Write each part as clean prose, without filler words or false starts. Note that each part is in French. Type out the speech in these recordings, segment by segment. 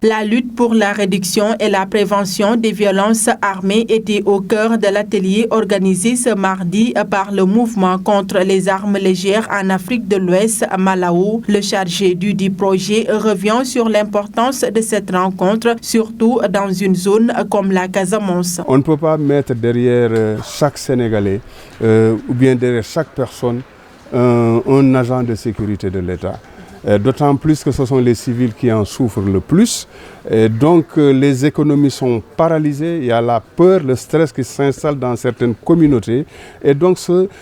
La lutte pour la réduction et la prévention des violences armées était au cœur de l'atelier organisé ce mardi par le mouvement contre les armes légères en Afrique de l'Ouest, Malao. Le chargé du projet revient sur l'importance de cette rencontre, surtout dans une zone comme la Casamance. On ne peut pas mettre derrière chaque Sénégalais ou bien derrière chaque personne un agent de sécurité de l'État. D'autant plus que ce sont les civils qui en souffrent le plus. Et donc les économies sont paralysées, il y a la peur, le stress qui s'installe dans certaines communautés. Et donc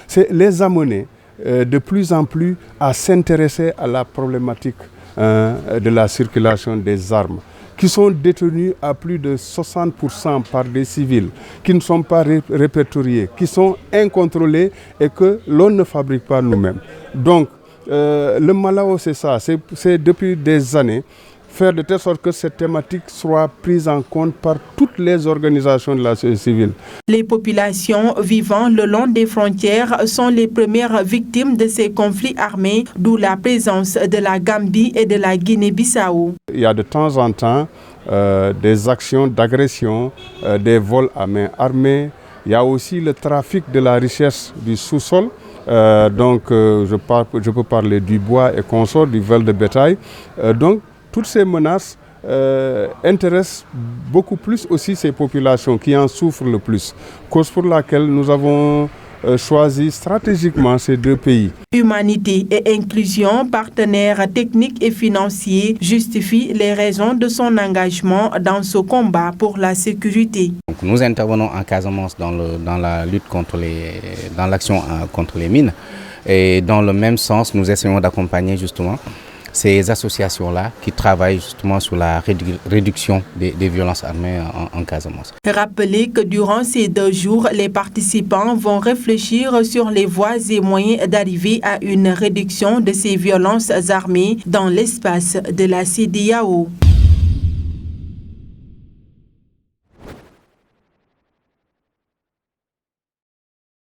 c'est les amener de plus en plus à s'intéresser à la problématique de la circulation des armes, qui sont détenus à plus de 60% par des civils, qui ne sont pas répertoriés, qui sont incontrôlés et que l'on ne fabrique pas nous-mêmes. Donc, le Malao, c'est ça, c'est depuis des années faire de telle sorte que cette thématique soit prise en compte par toutes les organisations de la société civile. Les populations vivant le long des frontières sont les premières victimes de ces conflits armés, d'où la présence de la Gambie et de la Guinée-Bissau. Il y a de temps en temps des actions d'agression, des vols à main armée. Il y a aussi le trafic de la richesse du sous-sol. Je peux parler du bois et consorts, du vol de bétail. Donc, toutes ces menaces intéressent beaucoup plus aussi ces populations qui en souffrent le plus. Cause pour laquelle nous avons choisi stratégiquement ces deux pays. Humanité et inclusion, partenaires techniques et financiers, justifient les raisons de son engagement dans ce combat pour la sécurité. Donc nous intervenons en Casamance dans la lutte dans l'action contre les mines. Et dans le même sens, nous essayons d'accompagner justement ces associations-là qui travaillent justement sur la réduction des violences armées en Casamance. Rappelez que durant ces 2 jours, les participants vont réfléchir sur les voies et moyens d'arriver à une réduction de ces violences armées dans l'espace de la CEDEAO.